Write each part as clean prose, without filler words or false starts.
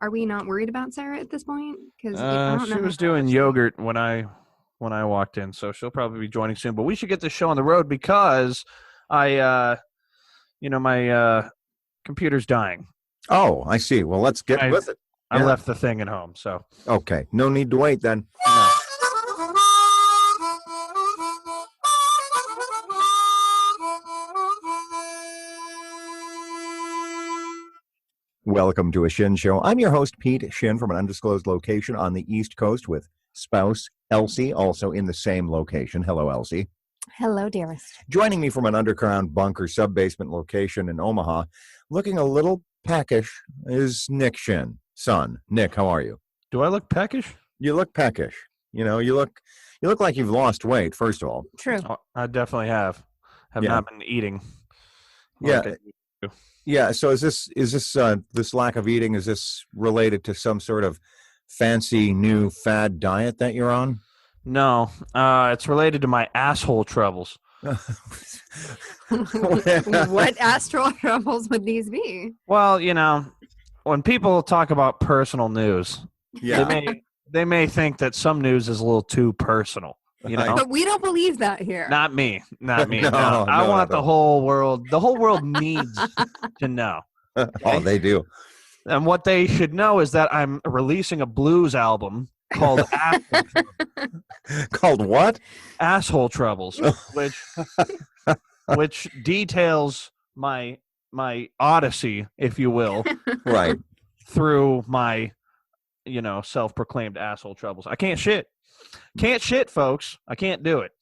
Are we not worried about Sarah at this point? Because I don't know. She was doing yogurt when I walked in, so she'll probably be joining soon. But we should get this show on the road because my computer's dying. Oh, I see. Well, let's get with it. I left the thing at home, so. Okay. No need to wait then. No. Welcome to a Shin Show. I'm your host, Pete Shin, from an undisclosed location on the East Coast with spouse Elsie, also in the same location. Hello, Elsie. Hello, dearest. Joining me from an underground bunker sub-basement location in Omaha, looking a little peckish, is Nick Shin. Son, Nick, how are you? Do I look peckish? You look peckish. You look like you've lost weight, first of all. True. Oh, I definitely have. Not been eating. Yeah. So is this lack of eating, is this related to some sort of fancy new fad diet that you're on? No, it's related to my asshole troubles. What astral troubles would these be? Well, when people talk about personal news, they may think that some news is a little too personal. But we don't believe that here. Not me. No, I want the whole world. The whole world needs to know. Oh, they do. And what they should know is that I'm releasing a blues album called Asshole Troubles. Called what? Asshole Troubles, which details my odyssey, if you will, right, through my self-proclaimed asshole troubles. I can't shit. Can't shit, folks. I can't do it.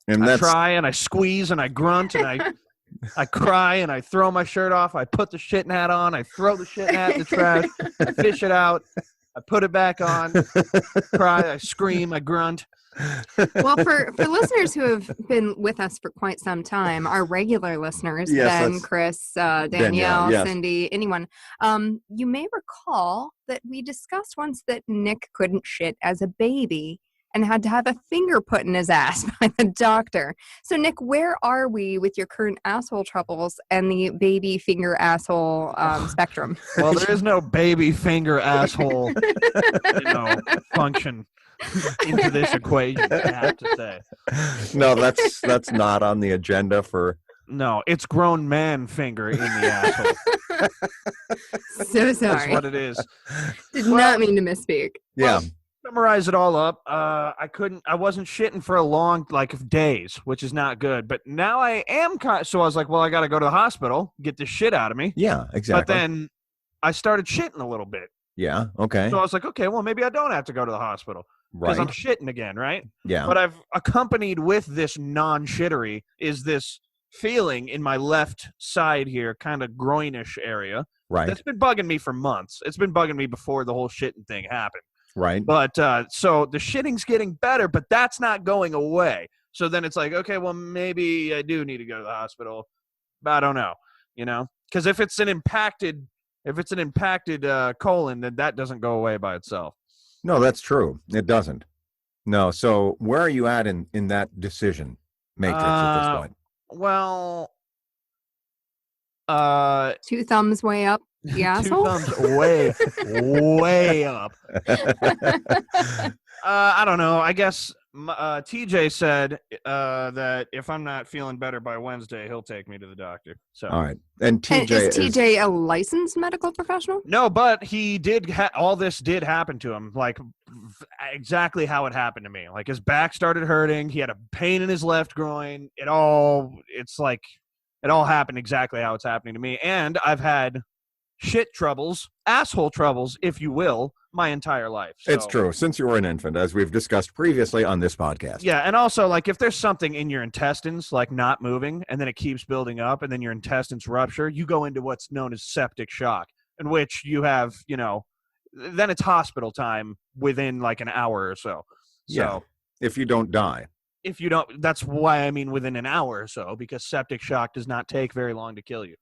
And I try and I squeeze and I grunt and I cry and I throw my shirt off. I put the shitting hat on. I throw the shitting hat in the trash. I fish it out. I put it back on. Cry. I scream. I grunt. Well, for listeners who have been with us for quite some time, our regular listeners, Ben, Chris, Danielle, Cindy, anyone, you may recall that we discussed once that Nick couldn't shit as a baby and had to have a finger put in his ass by the doctor. So, Nick, where are we with your current asshole troubles and the baby finger asshole spectrum? Well, there is no baby finger asshole function into this equation, I have to say. No, that's not on the agenda for... No, it's grown man finger in the asshole. So sorry. That's what it is. Did not mean to misspeak. Yeah. Well, summarize it all up. I wasn't shitting for a long, days, which is not good. But now I am so I was like, well, I got to go to the hospital, get this shit out of me. Yeah, exactly. But then I started shitting a little bit. Yeah, okay. So I was like, okay, well, maybe I don't have to go to the hospital. Because I'm shitting again, right? Yeah. But I've accompanied with this non-shittery is this feeling in my left side here, kind of groinish area. Right. That's been bugging me for months. It's been bugging me before the whole shitting thing happened. Right. But so the shitting's getting better, but that's not going away. So then it's like, okay, well, maybe I do need to go to the hospital. But I don't know, because if it's an impacted colon, then that doesn't go away by itself. No, that's true. It doesn't. No. So where are you at in that decision matrix at this point? Well, 2 thumbs way up. The asshole? 2 thumbs way up. I don't know. I guess TJ said that if I'm not feeling better by Wednesday, he'll take me to the doctor. So all right. And TJ is TJ a licensed medical professional? No, but he did. All this did happen to him, exactly how it happened to me. Like his back started hurting. He had a pain in his left groin. It all happened exactly how it's happening to me. And I've had shit troubles, asshole troubles, if you will, my entire life. So, it's true. Since you were an infant, as we've discussed previously on this podcast. Yeah, and also, if there's something in your intestines, not moving, and then it keeps building up, and then your intestines rupture, you go into what's known as septic shock, in which you have, then it's hospital time within, an hour or so. Yeah, if you don't die. If you don't, that's why I mean within an hour or so, because septic shock does not take very long to kill you.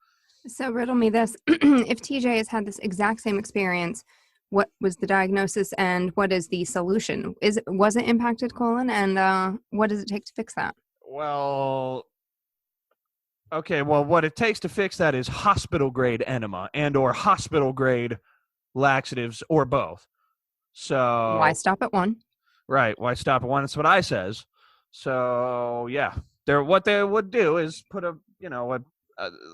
So riddle me this. If TJ has had this exact same experience, what was the diagnosis and what is the solution? Was it impacted colon, and what does it take to fix that? Well, okay. Well, what it takes to fix that is hospital grade enema and or hospital grade laxatives, or both. So why stop at one? Right. Why stop at one? That's what I says. So yeah, what they would do is put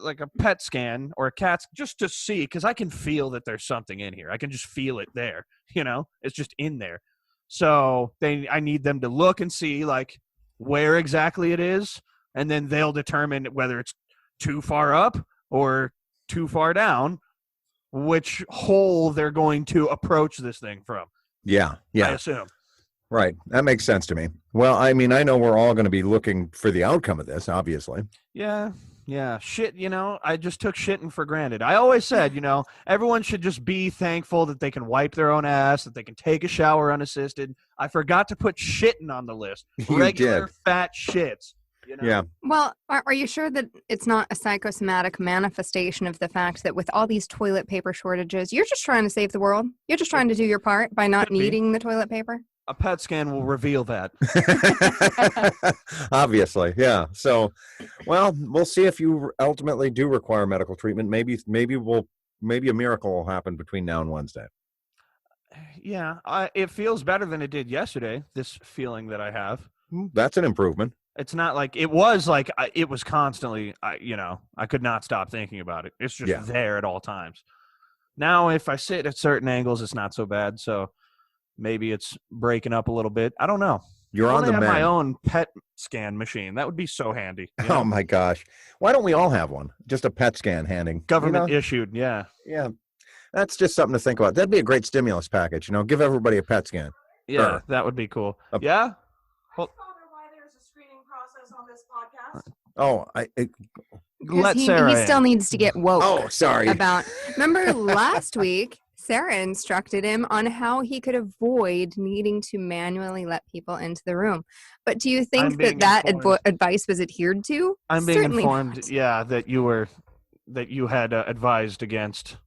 like a PET scan or a CAT just to see, because I can feel that there's something in here. I can just feel it there. It's just in there. So I need them to look and see like where exactly it is, and then they'll determine whether it's too far up or too far down, which hole they're going to approach this thing from. Yeah. I assume. Right. That makes sense to me. Well, I mean, I know we're all going to be looking for the outcome of this, obviously. Yeah. Shit, I just took shitting for granted. I always said, everyone should just be thankful that they can wipe their own ass, that they can take a shower unassisted. I forgot to put shitting on the list. Regular fat shits. Yeah. Well, are you sure that it's not a psychosomatic manifestation of the fact that with all these toilet paper shortages, you're just trying to save the world? You're just trying to do your part by not needing the toilet paper? A PET scan will reveal that. Obviously, yeah. So, well, we'll see if you ultimately do require medical treatment. Maybe a miracle will happen between now and Wednesday. Yeah, it feels better than it did yesterday, this feeling that I have. That's an improvement. It's not like it was constantly, I could not stop thinking about it. It's just there at all times. Now, if I sit at certain angles, it's not so bad. So maybe it's breaking up a little bit. I don't know. You're on the mend. My own PET scan machine. That would be so handy. Oh my gosh. Why don't we all have one? Just a PET scan handing. Government issued. Yeah. Yeah. That's just something to think about. That'd be a great stimulus package. Give everybody a PET scan. Yeah. That would be cool. Yeah. Well, why there's a screening process on this podcast? Oh, he still needs to get woke. Oh, sorry. Remember last week, Sara instructed him on how he could avoid needing to manually let people into the room. But do you think that advice was adhered to? I'm being informed, that you had advised against.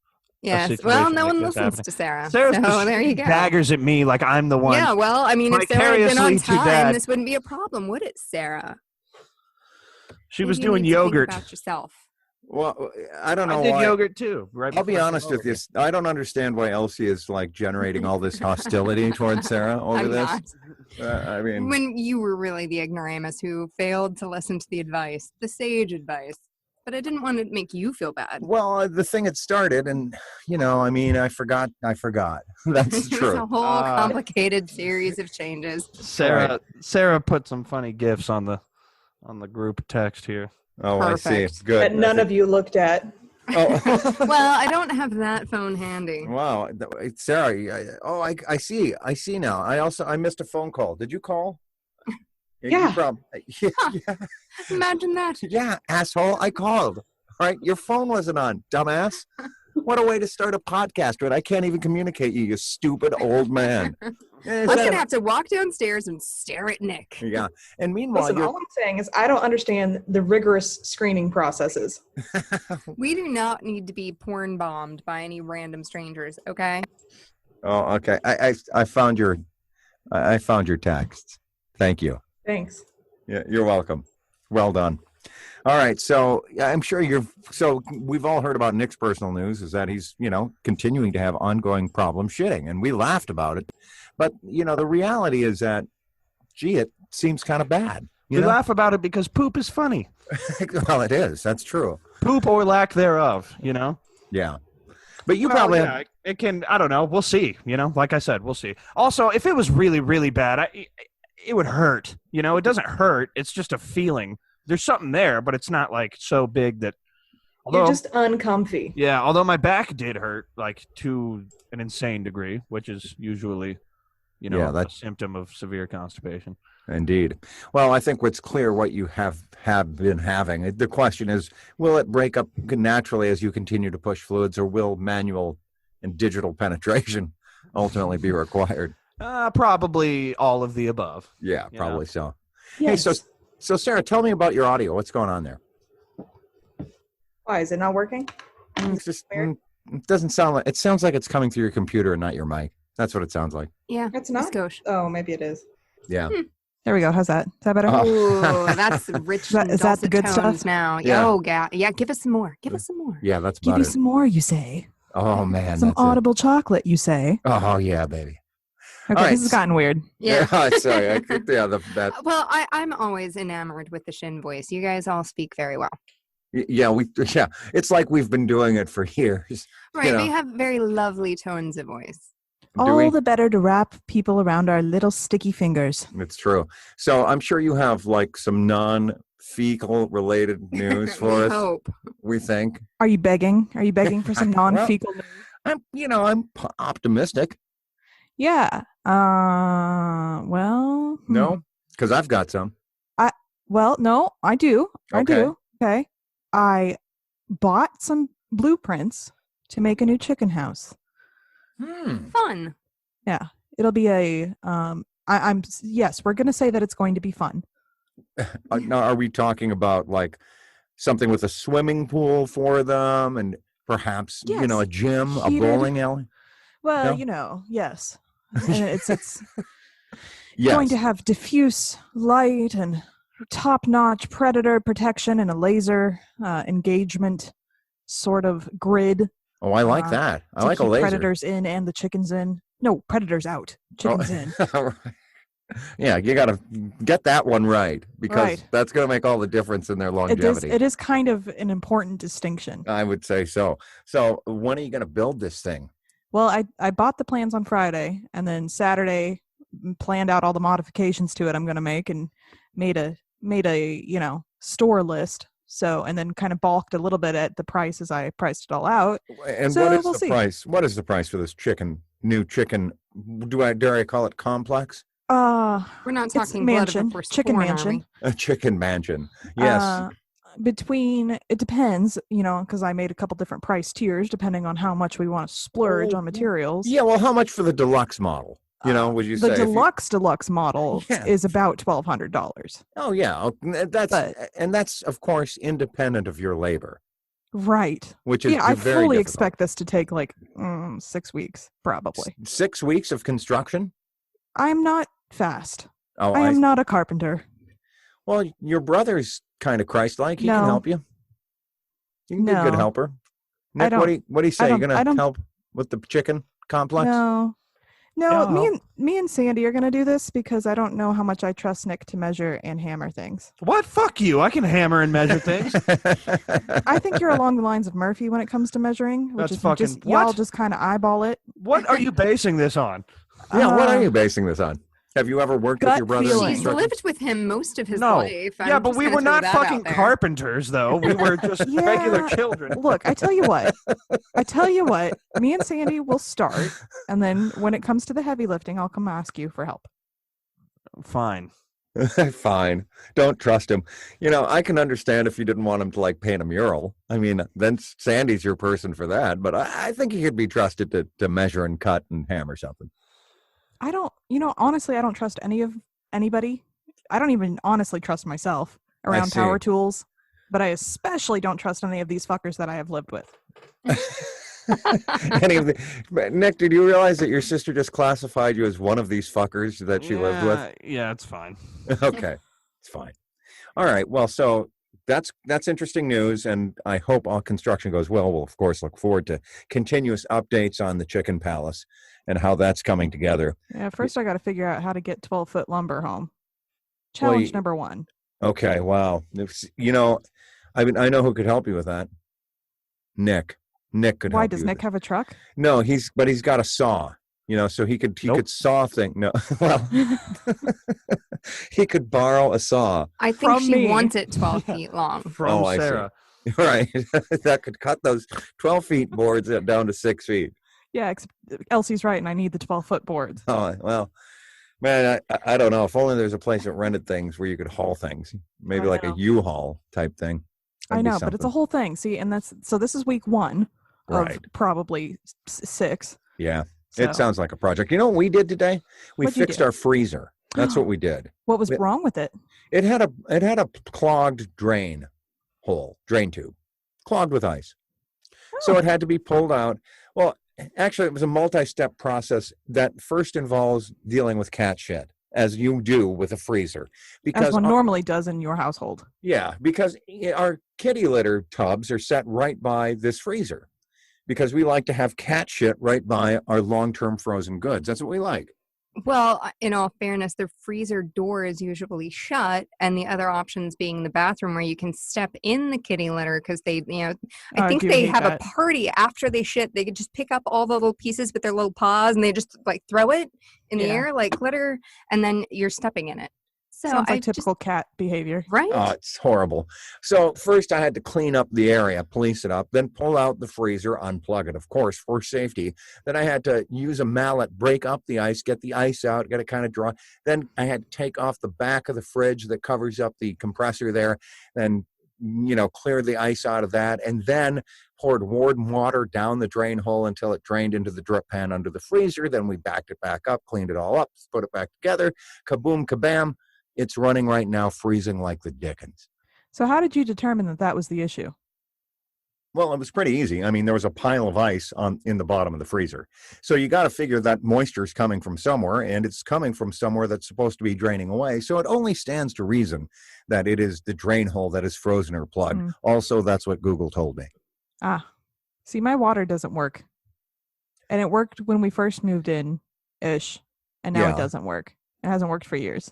Yes. Well, no one listens to Sara. So there you go. Daggers at me like I'm the one. Yeah. Well, I mean, if Sara had been on time, this wouldn't be a problem, would it, Sara? She was doing yogurt. Think about yourself. Well, I don't know. I did yogurt too. Right. I'll be honest with you. I don't understand why Elsie is generating all this hostility towards Sara over this. I mean, when you were really the ignoramus who failed to listen to the advice, the sage advice. But I didn't want to make you feel bad. Well, the thing had started, and I forgot. That's true. It's a whole complicated series of changes. Sara put some funny gifs on the group text here. Oh, Perfect. I see. Good. That none of you looked at. Oh. Well, I don't have that phone handy. Wow, Sara. I see. I see now. I missed a phone call. Did you call? Yeah. Yeah. Imagine that. Yeah, asshole. I called. All right, your phone wasn't on, dumbass. What a way to start a podcast with. I can't even communicate you stupid old man. I'm going to have to walk downstairs and stare at Nick. Yeah. And meanwhile, all I'm saying is I don't understand the rigorous screening processes. We do not need to be porn bombed by any random strangers, okay? Oh, okay. I found your texts. Thank you. Thanks. Yeah, you're welcome. Well done. All right, so I'm sure we've all heard about Nick's personal news is that he's, continuing to have ongoing problems shitting, and we laughed about it. But, the reality is that, it seems kind of bad. We laugh about it because poop is funny. Well, it is. That's true. Poop or lack thereof, Yeah. But you probably it can, I don't know. We'll see, like I said, we'll see. Also, if it was really, really bad, it would hurt. It doesn't hurt. It's just a feeling. There's something there, but it's not so big that. You're just uncomfy. Yeah, although my back did hurt to an insane degree, which is usually, a symptom of severe constipation. Indeed. Well, I think what's clear what you have been having. The question is, will it break up naturally as you continue to push fluids, or will manual and digital penetration ultimately be required? Probably all of the above. Yeah, probably so. Yes. Hey, so Sara, tell me about your audio. What's going on there? Why, is it not working? It's just it doesn't sound like it. Sounds like it's coming through your computer and not your mic. That's what it sounds like. Yeah, it's not. Oh, maybe it is. Yeah. There we go. How's that? Is that better? Ooh, that's rich. Is that the good stuff now? Yeah. Oh, yeah. Give us some more. Give us some more. Yeah, that's Give better. you some more, you say? Oh, man. Some audible chocolate, you say? Oh, yeah, baby. Okay, right. This has gotten weird. Yeah. Sorry. Well, I'm always enamored with the Shin voice. You guys all speak very well. Yeah, it's like we've been doing it for years. Right, we have very lovely tones of voice. All the better to wrap people around our little sticky fingers. It's true. So I'm sure you have like some non-fecal related news for us. Hope. We think. Are you begging? Are you begging for some non-fecal news? I'm optimistic. Yeah. Well. No, because I've got some. No, I do. Okay. I do. Okay. I bought some blueprints to make a new chicken house. Fun. Yeah. It'll be yes, we're going to say that it's going to be fun. Now, are we talking about like something with a swimming pool for them and perhaps, a gym, a bowling alley? Well, yes. It's yes. going to have diffuse light and top-notch predator protection and a laser engagement sort of grid. Oh, I like that. I like a laser. Predators in and the chickens in. No, predators out. Chickens in. Yeah, you got to get that one right because that's going to make all the difference in their longevity. It is kind of an important distinction. I would say so. So when are you going to build this thing? Well, I bought the plans on Friday, and then Saturday planned out all the modifications to it I'm going to make and made a store list. So, and then kind of balked a little bit at the price as I priced it all out. And so what is the price? What is the price for this new chicken? Dare I call it complex? We're not talking mansion, chicken porn, mansion. A chicken mansion. Yes. It depends, because I made a couple different price tiers depending on how much we want to splurge on materials. Yeah, well, how much for the deluxe model? Would you say? The deluxe model is about $1,200. Oh, yeah. That's, of course, independent of your labor. Right. Which is I very fully difficult. expect this to take like 6 weeks, probably. 6 weeks of construction? I'm not fast. Oh, I am not a carpenter. Well, your brother's kind of Christ-like. He can help you. You can be a good helper. Nick, what do you say? You're going to help with the chicken complex? No, me and Sandy are going to do this because I don't know how much I trust Nick to measure and hammer things. What? Fuck you. I can hammer and measure things. I think you're along the lines of Murphy when it comes to measuring. Which is fucking y'all just kind of eyeball it. What are you basing this on? Yeah, what are you basing this on? Have you ever worked with your brother? She's lived with him most of his life. Yeah, but we were not fucking carpenters, though. We were just regular children. Look, I tell you what. Me and Sandy will start, and then when it comes to the heavy lifting, I'll come ask you for help. Fine. Fine. Don't trust him. I can understand if you didn't want him to paint a mural. I mean, then Sandy's your person for that. But I think he could be trusted to measure and cut and hammer something. I don't, honestly, I don't trust anybody. I don't even honestly trust myself around power tools, but I especially don't trust any of these fuckers that I have lived with. Nick, did you realize that your sister just classified you as one of these fuckers that she lived with? Yeah, it's fine. Okay, it's fine. All right. Well, so that's interesting news, and I hope all construction goes well. We'll of course look forward to continuous updates on the Chicken Palace and how that's coming together. Yeah, first I got to figure out how to get 12-foot lumber home. Challenge number 1. Okay, wow. I know who could help you with that. Nick could help you. Why does Nick have a truck? No, he's got a saw. So he could saw things. No, well, he could borrow a saw. I think she wants it 12 feet long. From Sara. Right, that could cut those 12 feet boards down to 6 feet. Yeah, Elsie's right, and I need the 12-foot boards. Oh, well, man, I don't know. If only there's a place that rented things where you could haul things. Maybe like a U-Haul type thing. I know, but it's a whole thing. See, and this is week 1 of probably 6. Yeah, it sounds like a project. You know what we did today? We fixed our freezer. That's what we did. What was wrong with it? It had a clogged drain tube, clogged with ice. Oh. So it had to be pulled out. Well, actually, it was a multi-step process that first involves dealing with cat shit, as you do with a freezer. As one normally does in your household. Yeah, because our kitty litter tubs are set right by this freezer. because we like to have cat shit right by our long-term frozen goods. That's what we like. Well, in all fairness, the freezer door is usually shut, and the other options being the bathroom where you can step in the kitty litter because they, I think they have a party after they shit. They could just pick up all the little pieces with their little paws and they just like throw it in the air like glitter, and then you're stepping in it. So sounds like typical cat behavior. Right? Oh, it's horrible. So first I had to clean up the area, police it up, then pull out the freezer, unplug it, of course, for safety. Then I had to use a mallet, break up the ice, get the ice out, get it kind of dry. Then I had to take off the back of the fridge that covers up the compressor there, then, clear the ice out of that, and then poured warm water down the drain hole until it drained into the drip pan under the freezer. Then we backed it back up, cleaned it all up, put it back together, kaboom, kabam. It's running right now, freezing like the dickens. So how did you determine that was the issue? Well, it was pretty easy. I mean, there was a pile of ice in the bottom of the freezer. So you got to figure that moisture is coming from somewhere, and it's coming from somewhere that's supposed to be draining away. So it only stands to reason that it is the drain hole that is frozen or plugged. Also, that's what Google told me. See, my water doesn't work. And it worked when we first moved in-ish, and now it doesn't work. It hasn't worked for years.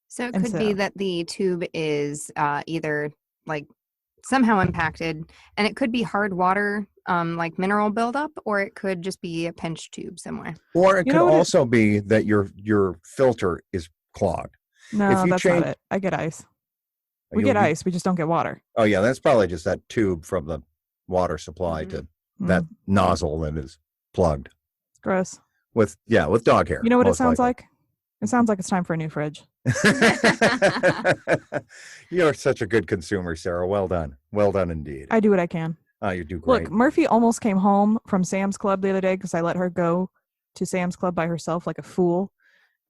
So it could be that the tube is either like somehow impacted, and it could be hard water, like mineral buildup, or it could just be a pinch tube somewhere. Or it could also be that your filter is clogged. No, that's not it. I get ice. We get ice. We just don't get water. Oh, yeah. That's probably just that tube from the water supply to that nozzle that is plugged. Gross. With dog hair. You know what it sounds like? It sounds like it's time for a new fridge. You're such a good consumer, Sarah. Well done. Well done indeed. I do what I can. Oh, you do great. Look, Murphy almost came home from Sam's Club the other day because I let her go to Sam's Club by herself like a fool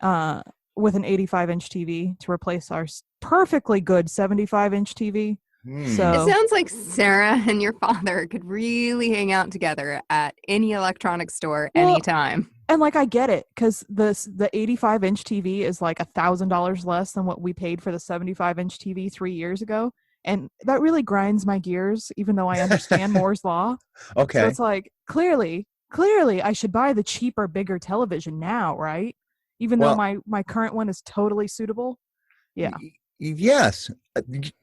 with an 85-inch TV to replace our perfectly good 75-inch TV. So it sounds like Sarah and your father could really hang out together at any electronics store anytime. And like, I get it, because the 85-inch TV is like $1,000 less than what we paid for the 75-inch TV 3 years ago. And that really grinds my gears, even though I understand Moore's Law. Okay. So it's like, clearly, I should buy the cheaper, bigger television now, right? Even though my current one is totally suitable. Yeah. Yes.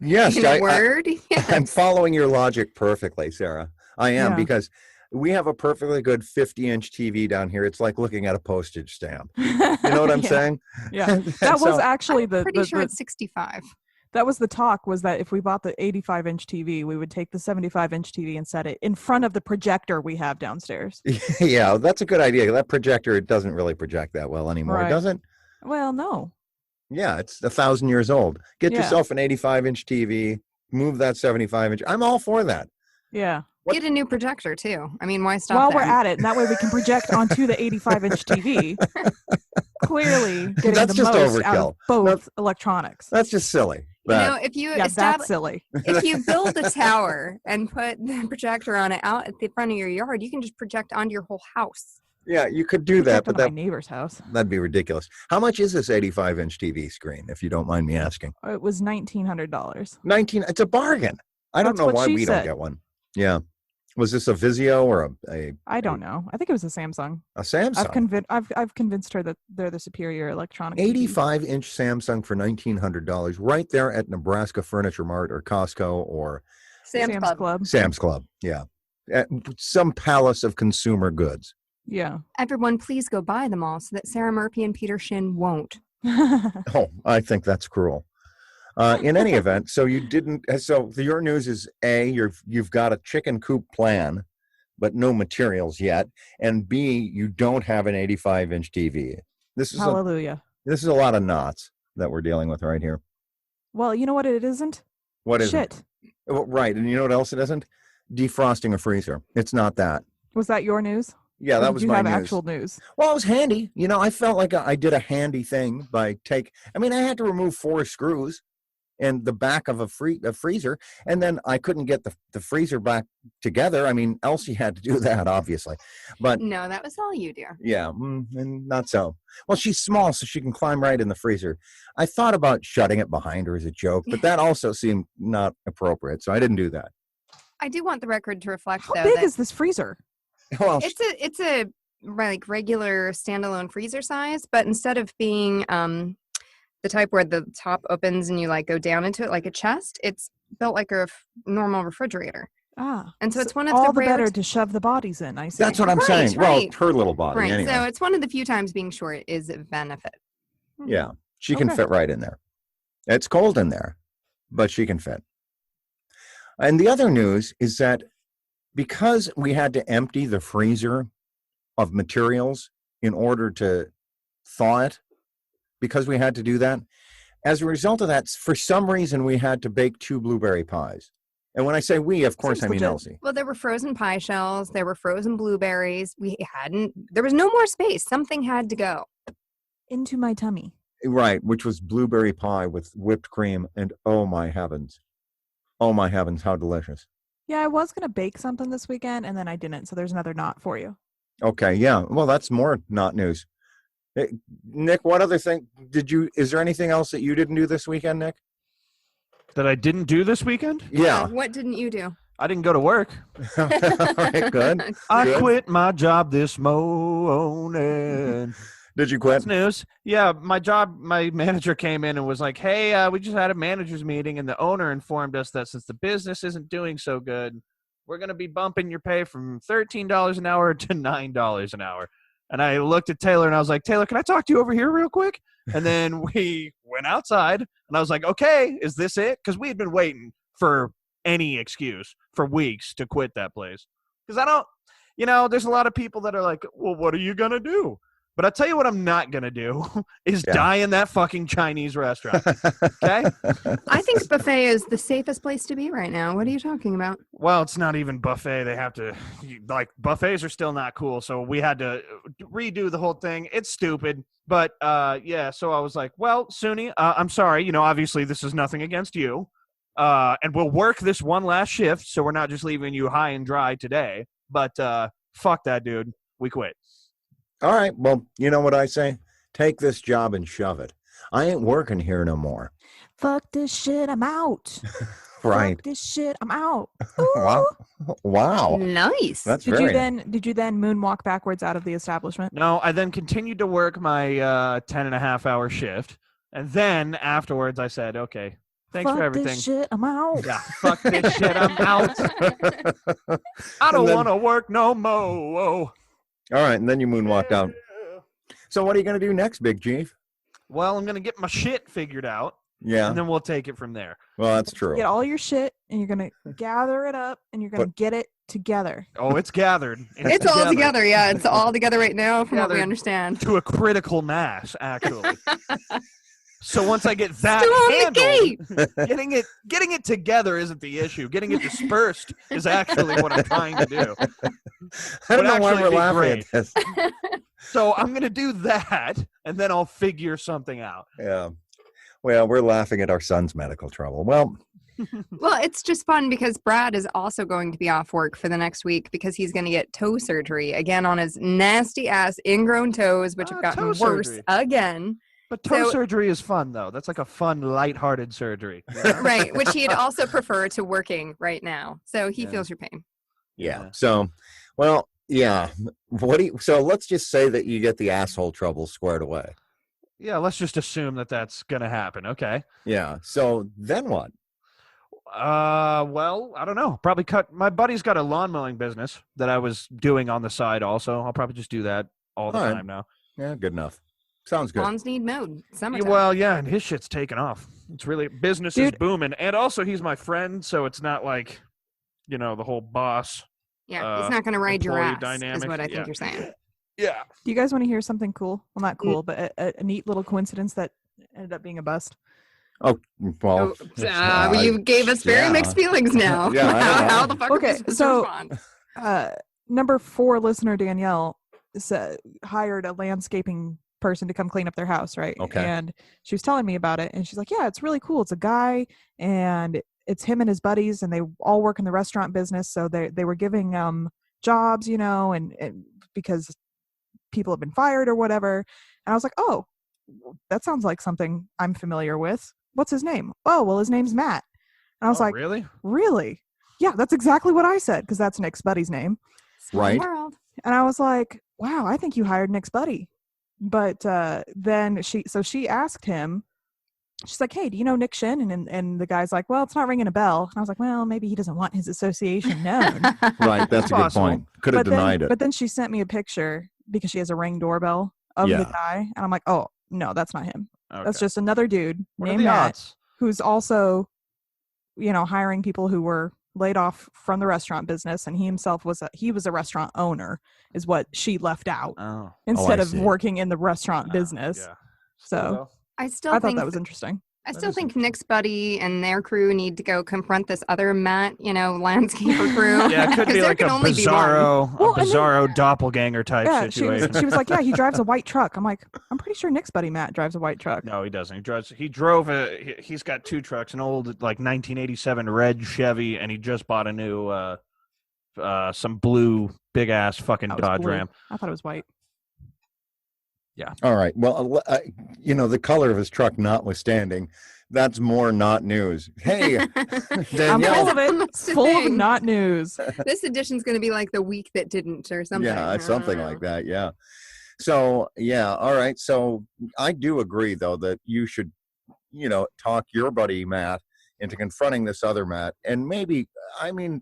I'm following your logic perfectly, Sarah. I am, because we have a perfectly good 50-inch TV down here. It's like looking at a postage stamp. You know what I'm saying? Yeah. That was actually I'm pretty sure it's 65. That was the talk, was that if we bought the 85-inch TV, we would take the 75-inch TV and set it in front of the projector we have downstairs. Yeah, that's a good idea. That projector doesn't really project that well anymore, does it? Well, no. Yeah, it's 1,000 years old. Get yourself an 85-inch TV, move that 75-inch. I'm all for that. Yeah. Get a new projector, too. I mean, why stop While there? we're at it, and that way we can project onto the 85-inch TV. Clearly getting the most overkill. out of both electronics. That's just silly. If you that's silly. If you build a tower and put the projector on it out at the front of your yard, you can just project onto your whole house. Yeah, you could do that, but my neighbor's house. That'd be ridiculous. How much is this 85-inch TV screen, if you don't mind me asking? It was $1,900. It's a bargain. I don't know why we don't get one. Yeah. Was this a Vizio or a I don't know. I think it was a Samsung. A Samsung. I've convinced her that they're the superior electronic 85-inch Samsung for $1,900 right there at Nebraska Furniture Mart or Costco or Sam's Club. Sam's Club. Yeah. Some palace of consumer goods. Yeah. Everyone, please go buy them all so that Sarah Murphy and Peter Shin won't. Oh, I think that's cruel. In any event, so your news is you've got a chicken coop plan, but no materials yet, and B, you don't have an 85-inch TV. Hallelujah. This is a lot of knots that we're dealing with right here. Well, you know what it isn't? What is Shit. It? Right, and you know what else it isn't? Defrosting a freezer. It's not that. Was that your news? Yeah, that was my news. You have actual news. Well, it was handy. I felt like I did a handy thing I had to remove 4 screws and the back of a freezer, and then I couldn't get the freezer back together. I mean, Elsie had to do that, obviously. But no, that was all you, dear. Yeah, and not so. Well, she's small, so she can climb right in the freezer. I thought about shutting it behind her as a joke, but that also seemed not appropriate, so I didn't do that. I do want the record to reflect, How though, big that is this freezer? Well, it's a like regular standalone freezer size, but instead of being the type where the top opens and you like go down into it like a chest, it's built like a normal refrigerator. Ah, and so it's one of all the the better to shove the bodies in. I see. that's what I'm saying. Right. Well, her little body. Right. Anyway. So it's one of the few times being short is a benefit. Yeah, she can fit right in there. It's cold in there, but she can fit. And the other news is that because we had to empty the freezer of materials in order to thaw it, because we had to do that, as a result of that, for some reason, we had to bake 2 blueberry pies. And when I say we, of course, I mean Elsie. Well, there were frozen pie shells. There were frozen blueberries. There was no more space. Something had to go. Into my tummy. Right, which was blueberry pie with whipped cream. And oh my heavens, how delicious. Yeah, I was going to bake something this weekend, and then I didn't. So there's another not for you. Okay, yeah. Well, that's more not news. Nick, what other thing is there anything else that you didn't do this weekend, Nick? That I didn't do this weekend? Yeah. What didn't you do? I didn't go to work. All right, good. I quit my job this morning. Did you quit? That's news. Yeah, my manager came in and was like, hey, we just had a manager's meeting, and the owner informed us that since the business isn't doing so good, we're going to be bumping your pay from $13 an hour to $9 an hour. And I looked at Taylor, and I was like, Taylor, can I talk to you over here real quick? And then we went outside, and I was like, okay, is this it? Because we had been waiting for any excuse for weeks to quit that place. Because there's a lot of people that are like, well, what are you going to do? But I'll tell you what I'm not going to do is die in that fucking Chinese restaurant. Okay? I think buffet is the safest place to be right now. What are you talking about? Well, it's not even buffet. They have to, buffets are still not cool. So we had to redo the whole thing. It's stupid. But, so I was like, well, Suni, I'm sorry. Obviously this is nothing against you. And we'll work this one last shift. So we're not just leaving you high and dry today. But fuck that, dude. We quit. All right. Well, you know what I say? Take this job and shove it. I ain't working here no more. Fuck this shit. I'm out. Right. Fuck this shit. I'm out. Wow. Nice. That's Did you then moonwalk backwards out of the establishment? No, I then continued to work my 10 and a half hour shift. And then afterwards I said, okay, thanks for everything. Fuck this shit. I'm out. Yeah, fuck this shit. I'm out. I don't want to work no more. All right, and then you moonwalked out. So what are you going to do next, Big Chief? Well, I'm going to get my shit figured out. Yeah. And then we'll take it from there. Well, that's true. Get all your shit, and you're going to gather it up, and you're going to get it together. Oh, it's gathered. It's all together. Yeah, it's all together right now from what we understand. To a critical mass, actually. So once I get that handled, getting it together isn't the issue. Getting it dispersed is actually what I'm trying to do. I don't know why we're laughing at this. So I'm going to do that, and then I'll figure something out. Yeah. Well, we're laughing at our son's medical trouble. Well, it's just fun because Brad is also going to be off work for the next week because he's going to get toe surgery again on his nasty ass ingrown toes, which have gotten worse again. But toe surgery is fun, though. That's like a fun, lighthearted surgery. Right, which he'd also prefer to working right now. So he feels your pain. Yeah. So, well, yeah. So let's just say that you get the asshole trouble squared away. Yeah, let's just assume that that's going to happen. Okay. Yeah. So then what? Well, I don't know. Probably my buddy's got a lawn mowing business that I was doing on the side also. I'll probably just do that all the time now. Yeah, good enough. Sounds good. Lawns need mowed. Summertime. Well, yeah, and his shit's taken off. It's really business is booming, and also he's my friend, so it's not like, the whole boss. Yeah, he's not going to ride your ass. Dynamic. Is what I think you're saying. Yeah. Do you guys want to hear something cool? Well, not cool, but a neat little coincidence that ended up being a bust. Oh, well. You gave us very mixed feelings now. Yeah. How the fuck are we supposed to respond? Number 4 listener Danielle hired a landscaping person to come clean up their house, right? Okay. And she was telling me about it, and she's like, yeah, it's really cool. It's a guy, and it's him and his buddies, and they all work in the restaurant business, so they were giving jobs, and because people have been fired or whatever. And I was like, oh, that sounds like something I'm familiar with. What's his name? Oh, well, his name's Matt. And I was like, really? Really? yeah, that's exactly what I said, because that's Nick's buddy's name. Right. World. And I was like, wow, I think you hired Nick's buddy. But then she asked him, she's like, hey, do you know Nick Shin? And the guy's like, well, it's not ringing a bell. And I was like, well, maybe he doesn't want his association known. Right, that's a good point. Could have denied it. But then she sent me a picture because she has a Ring doorbell of the guy. And I'm like, oh, no, that's not him. Okay. That's just another dude named Matt, who's also, hiring people who were laid off from the restaurant business, and he himself was a restaurant owner, is what she left out instead of working in the restaurant business. Yeah. So I thought that was interesting. I still think Nick's buddy and their crew need to go confront this other Matt, landscaper crew. Yeah, it could be like a bizarro doppelganger type situation. She was like, yeah, he drives a white truck. I'm like, I'm pretty sure Nick's buddy Matt drives a white truck. No, he doesn't. He's got two trucks, an old 1987 red Chevy, and he just bought a new some blue big ass fucking Dodge Ram. I thought it was white. Yeah. All right. Well, the color of his truck notwithstanding, that's more not news. Hey, Danielle. I'm full of it. Full of not news. This edition's going to be like the week that didn't or something. Yeah, something like that. Yeah. So, yeah. All right. So I do agree, though, that you should, talk your buddy Matt into confronting this other Matt and maybe getting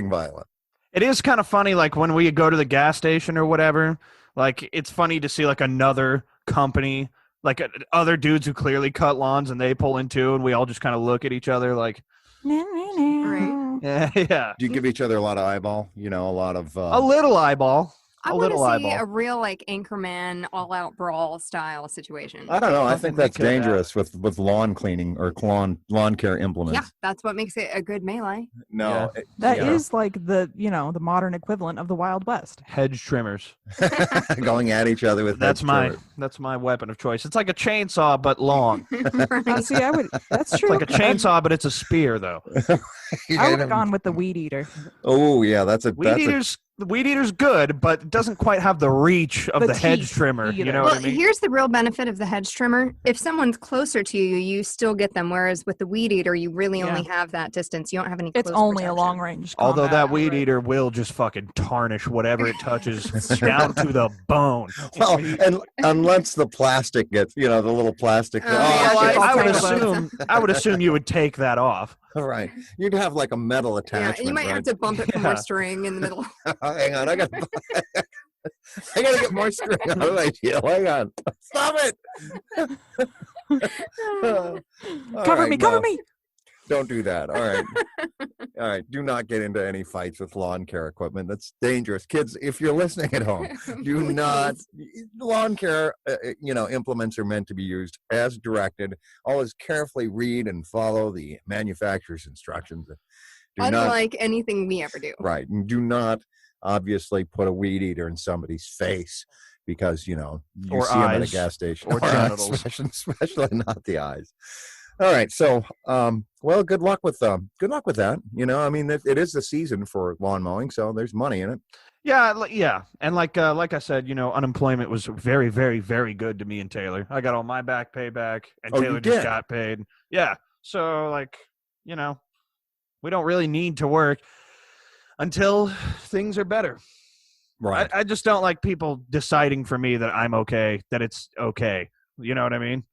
violent. It is kind of funny, like when we go to the gas station or whatever. Like, it's funny to see, like, another company, like, other dudes who clearly cut lawns, and they pull in too, and we all just kind of look at each other like... Right. Yeah. Do you give each other a lot of eyeball? A lot of... A little eyeball. I want to see a real, Anchorman all-out brawl style situation. I don't know. I think that's dangerous with lawn cleaning or lawn care implements. Yeah, that's what makes it a good melee. No. Yeah. That is like the modern equivalent of the Wild West. Hedge trimmers. Going at each other with that's my weapon of choice. It's like a chainsaw, but long. That's true. It's like a chainsaw, but it's a spear, though. I would have gone with the weed eater. Oh, yeah. The weed eater's good, but it doesn't quite have the reach of the hedge trimmer. You know what I mean? Here's the real benefit of the hedge trimmer. If someone's closer to you, you still get them. Whereas with the weed eater, you really only have that distance. You don't have any close only protection. A long range combat. Although that weed eater will just fucking tarnish whatever it touches down to the bone. Well, and unless the plastic gets, the little plastic. I would assume you would take that off. All right. You'd have like a metal attachment. Yeah, you might have to bump it for more string in the middle. Hang on. I got to get more string on my deal. Hang on. Stop it. Cover me. Don't do that. All right. All right. Do not get into any fights with lawn care equipment. That's dangerous. Kids, if you're listening at home, do not. Lawn care, implements are meant to be used as directed. Always carefully read and follow the manufacturer's instructions. Unlike anything we ever do. Right. And do not obviously put a weed eater in somebody's face because, you or see eyes, them at a gas station. Or genitals. Especially not the eyes. All right. So, good luck with that. It is the season for lawn mowing, so there's money in it. Yeah. And like I said, unemployment was very, very, very good to me and Taylor. I got all my back pay back, and Taylor just got paid. Yeah. So, we don't really need to work until things are better. Right. I just don't like people deciding for me that I'm okay, that it's okay. You know what I mean?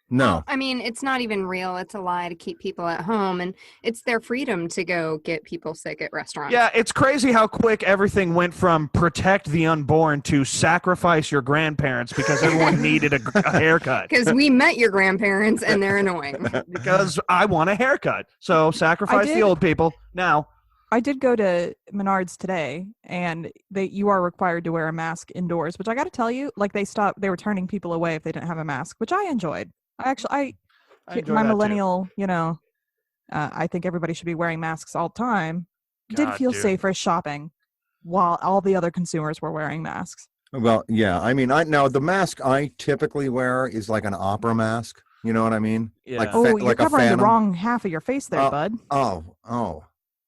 No. I mean, it's not even real. It's a lie to keep people at home, and it's their freedom to go get people sick at restaurants. Yeah, it's crazy how quick everything went from protect the unborn to sacrifice your grandparents because everyone needed a haircut. Because we met your grandparents, and they're annoying. Because I want a haircut. So sacrifice the old people now. I did go to Menards today, and you are required to wear a mask indoors, which I got to tell you, they were turning people away if they didn't have a mask, which I enjoyed. I my millennial, I think everybody should be wearing masks all the time. Did feel safer shopping while all the other consumers were wearing masks. Well, yeah. I mean, now the mask I typically wear is like an opera mask. You know what I mean? Yeah. You're covering the wrong half of your face there, bud. Oh.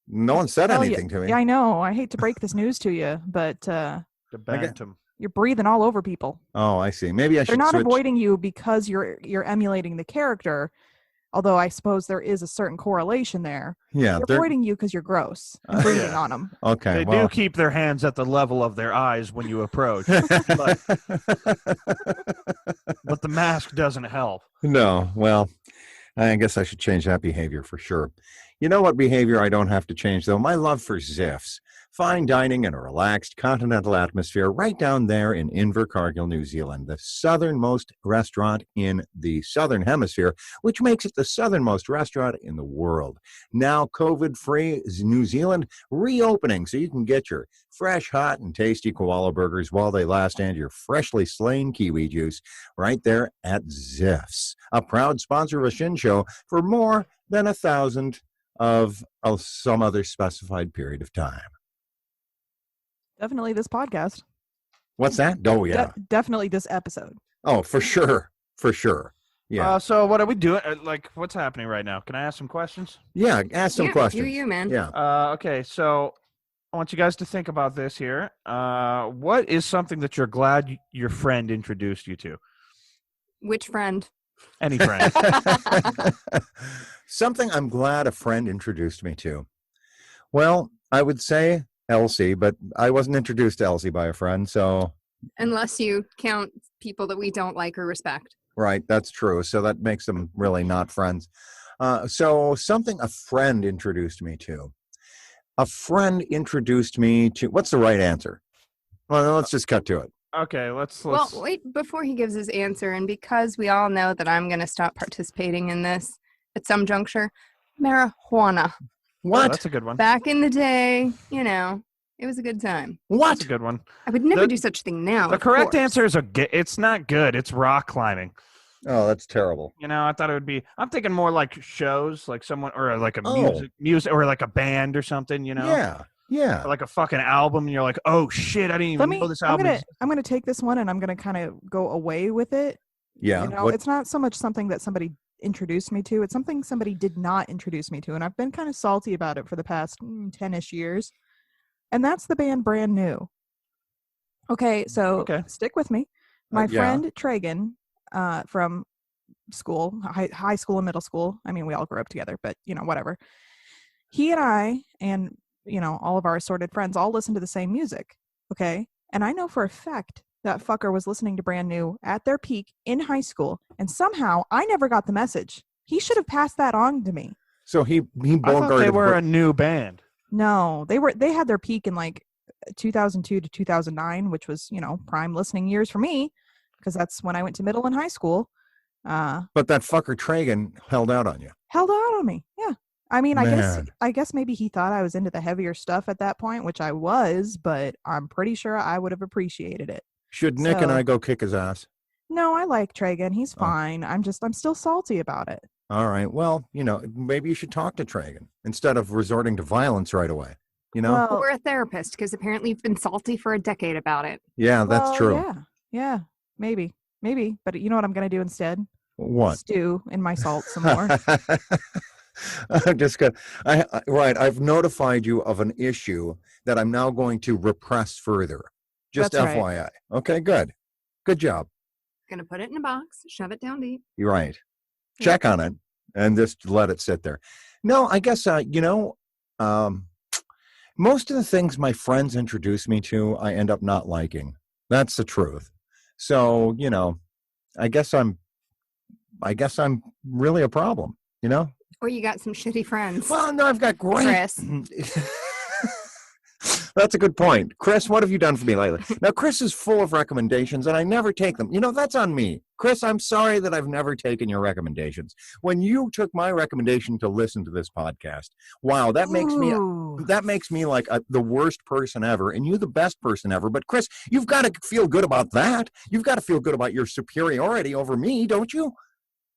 No one said anything to me. Yeah, I know. I hate to break this news to you, but the bantam. You're breathing all over people. Oh, I see. Maybe I should. They're not switch. avoiding you because you're emulating the character. Although I suppose there is a certain correlation there. Yeah, they're avoiding you because you're gross and breathing on them. Okay, they do keep their hands at the level of their eyes when you approach, but the mask doesn't help. No, well, I guess I should change that behavior for sure. You know what behavior I don't have to change, though? My love for Ziff's. Fine dining in a relaxed continental atmosphere right down there in Invercargill, New Zealand, the southernmost restaurant in the southern hemisphere, which makes it the southernmost restaurant in the world. Now COVID-free New Zealand reopening so you can get your fresh, hot, and tasty koala burgers while they last and your freshly slain kiwi juice right there at Ziff's, a proud sponsor of a Shin Show for more than 1,000 of some other specified period of time. Definitely this podcast. What's that? Oh, yeah. Definitely this episode. Oh, for sure. For sure. Yeah. So what are we doing? Like, what's happening right now? Can I ask some questions? Yeah, ask some questions. You, man. Yeah. Okay, so I want you guys to think about this here. What is something that you're glad your friend introduced you to? Which friend? Any friend. Something I'm glad a friend introduced me to. Well, I would say Elsie, but I wasn't introduced to Elsie by a friend, so... Unless you count people that we don't like or respect. Right, that's true. So that makes them really not friends. So something a friend introduced me to. A friend introduced me to... What's the right answer? Well, let's just cut to it. Okay, let's... Well, wait, before he gives his answer, and because we all know that I'm going to stop participating in this at some juncture, marijuana. What? Oh, that's a good one. Back in the day, it was a good time. What? That's a good one. I would never do such a thing now. The correct answer is it's not good. It's rock climbing. Oh, that's terrible. I thought it would be. I'm thinking more like shows, like someone or like a music or like a band or something. Yeah. Yeah. Or like a fucking album, and you're like, oh shit, I didn't even know this album. I'm gonna take this one and I'm gonna kind of go away with it. Yeah. It's not so much something that somebody introduced me to. It's something somebody did not introduce me to, and I've been kind of salty about it for the past 10-ish years. And that's the band Brand New. Okay, so stick with me. My friend Tragan from school, high school and middle school. I mean, we all grew up together, but whatever. He and I and all of our assorted friends all listen to the same music. Okay, and I know for a fact that fucker was listening to Brand New at their peak in high school, and somehow I never got the message. He should have passed that on to me. So he I thought they were a new band. No, they had their peak in like 2002 to 2009, which was prime listening years for me because that's when I went to middle and high school. But that fucker Tragan held out on you. Held out on me, yeah. I mean, I guess maybe he thought I was into the heavier stuff at that point, which I was, but I'm pretty sure I would have appreciated it. Should Nick and I go kick his ass? No, I like Tragan. He's fine. I'm still salty about it. All right. Well, maybe you should talk to Tragan instead of resorting to violence right away. Well, or a therapist, because apparently you've been salty for a decade about it. Yeah, that's true. Yeah, maybe. But you know what I'm going to do instead? What? Stew in my salt some more. I'm just gonna. Right. I've notified you of an issue that I'm now going to repress further. Just That's FYI. right. Okay. Good job. Gonna put it in a box, shove it down deep. You're right. Check on it and just let it sit there. No, I guess most of the things my friends introduce me to, I end up not liking. That's the truth. So I guess I'm really a problem. Or you got some shitty friends. Well, no, I've got great. Chris. That's a good point. Chris, what have you done for me lately? Now, Chris is full of recommendations, and I never take them. That's on me. Chris, I'm sorry that I've never taken your recommendations. When you took my recommendation to listen to this podcast, wow, that makes me like the worst person ever, and you the best person ever. But, Chris, you've got to feel good about that. You've got to feel good about your superiority over me, don't you?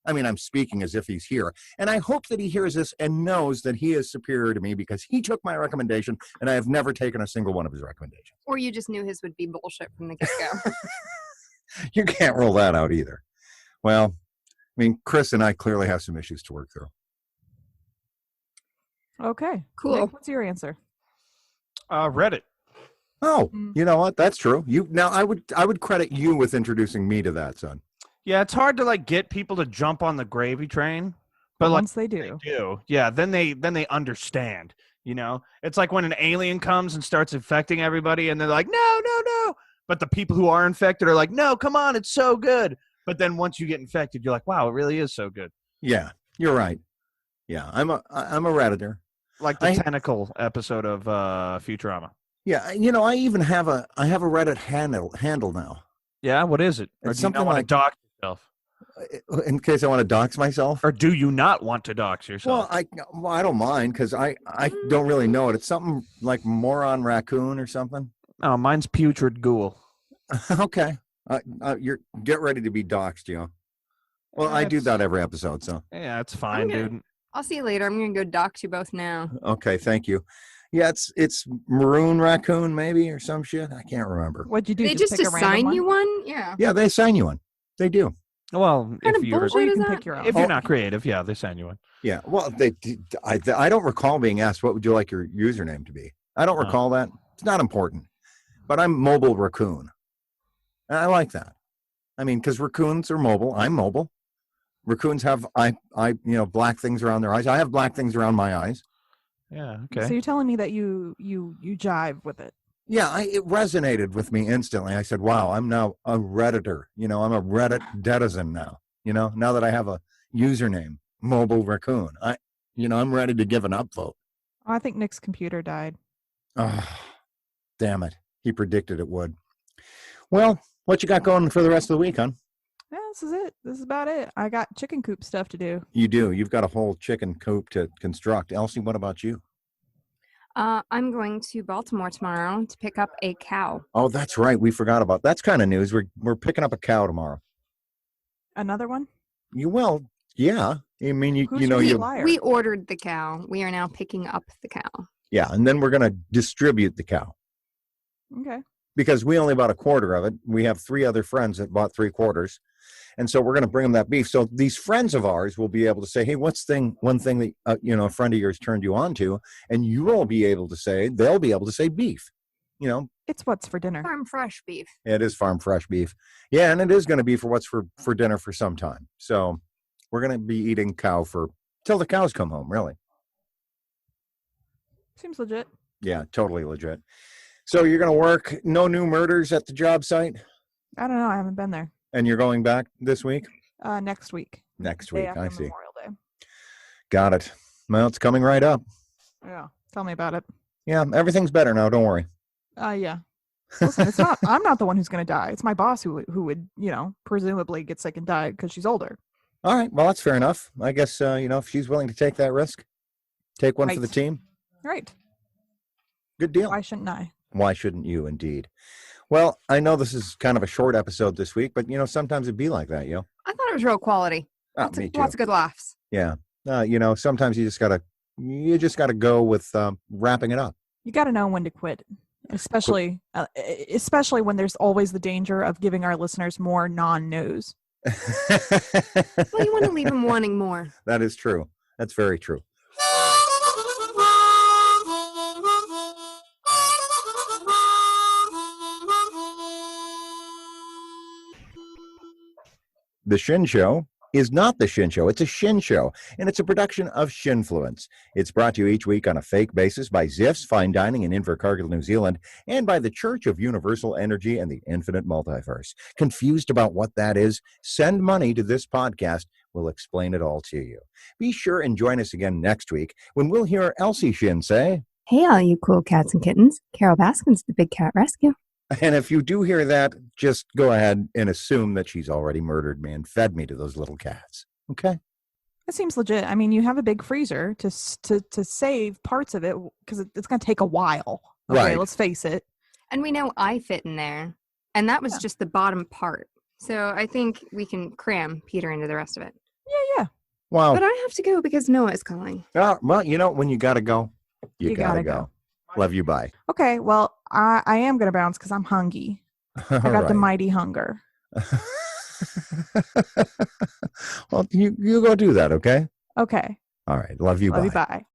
I mean, I'm speaking as if he's here. And I hope that he hears this and knows that he is superior to me because he took my recommendation and I have never taken a single one of his recommendations. Or you just knew his would be bullshit from the get-go. You can't roll that out either. Well, I mean, Chris and I clearly have some issues to work through. Okay. Cool. Nick, what's your answer? Reddit. Oh, you know what? That's true. I would credit you with introducing me to that, son. Yeah, it's hard to get people to jump on the gravy train, But once they do, yeah, then they understand. It's like when an alien comes and starts infecting everybody, and they're like, no, no, no. But the people who are infected are like, no, come on, it's so good. But then once you get infected, you're like, wow, it really is so good. Yeah, you're right. Yeah, I'm a Redditor. Like the tentacle episode of Futurama. Yeah, I even have a Reddit handle now. Yeah, what is it? Or it's do something you not want to dox yourself? In case I want to dox myself? Or do you not want to dox yourself? Well, I don't mind because I don't really know it. It's something like moron raccoon or something. Oh, mine's putrid ghoul. Okay. You're get ready to be doxed, Well, I do that every episode, so. Yeah, it's fine, dude. I'll see you later. I'm going to go dox you both now. Okay, thank you. Yeah, it's maroon raccoon maybe or some shit. I can't remember. What'd you do? They just assign you one? Yeah. Yeah, they assign you one. They do. Well, if you're pick your own. If you're not creative, yeah, they send you one. Yeah. Well, I don't recall being asked what would you like your username to be. I don't recall that. It's not important. But I'm mobile raccoon. And I like that. I mean, because raccoons are mobile. I'm mobile. Raccoons have black things around their eyes. I have black things around my eyes. Yeah. Okay. So you're telling me that you jive with it? Yeah, it resonated with me instantly. I said, "Wow, I'm now a Redditor. I'm a Reddit denizen now. Now that I have a username, mobile raccoon. I'm ready to give an upvote." Oh, I think Nick's computer died. Oh, damn it! He predicted it would. Well, what you got going for the rest of the week, hon? Yeah, this is it. This is about it. I got chicken coop stuff to do. You do. You've got a whole chicken coop to construct. Elsie, what about you? I'm going to Baltimore tomorrow to pick up a cow. Oh, that's right. We forgot about that's kind of news. We're picking up a cow tomorrow. Another one? Yeah. I mean, we ordered the cow. We are now picking up the cow. Yeah, and then we're going to distribute the cow. Okay. Because we only bought a quarter of it. We have 3 other friends that bought 3/4. And so we're going to bring them that beef. So these friends of ours will be able to say, hey, what's one thing that, a friend of yours turned you on to? And you will be able to say, they'll be able to say beef. It's what's for dinner. Farm fresh beef. It is farm fresh beef. Yeah, and it is going to be for what's for dinner for some time. So we're going to be eating cow till the cows come home, really. Seems legit. Yeah, totally legit. So you're going to work, no new murders at the job site? I don't know. I haven't been there. And you're going back this week? Next week. Next week, I see. Memorial Day. Got it. Well, it's coming right up. Yeah, tell me about it. Yeah, everything's better now. Don't worry. Yeah. Listen, it's not. I'm not the one who's going to die. It's my boss who would, presumably get sick and die because she's older. All right. Well, that's fair enough. I guess if she's willing to take that risk, take one for the team. Right. Good deal. Why shouldn't I? Why shouldn't you, indeed? Well, I know this is kind of a short episode this week, but sometimes it'd be like that, I thought it was real quality. Me too. Lots of good laughs. Yeah. Sometimes you just gotta go with wrapping it up. You got to know when to quit, especially when there's always the danger of giving our listeners more non-nos. Well, you want to leave them wanting more. That is true. That's very true. The Shin Show is not the Shin Show. It's a Shin Show, and it's a production of Shinfluence. It's brought to you each week on a fake basis by Ziff's Fine Dining in Invercargill, New Zealand, and by the Church of Universal Energy and the Infinite Multiverse. Confused about what that is? Send money to this podcast. We'll explain it all to you. Be sure and join us again next week when we'll hear Elsie Shin say, "Hey, all you cool cats and kittens. Carol Baskin's the Big Cat Rescue." And if you do hear that, just go ahead and assume that she's already murdered me and fed me to those little cats. Okay? That seems legit. I mean, you have a big freezer to save parts of it because it's going to take a while. Okay, right. Let's face it. And we know I fit in there. And that was just the bottom part. So I think we can cram Peter into the rest of it. Yeah. Wow. But I have to go because Noah is calling. Well, when you got to go, you got to go. Love you, bye. Okay, well, I am going to bounce because I'm hungry. I got the mighty hunger. Well, you go do that, okay? Okay. All right. Love you, bye. Love you, bye.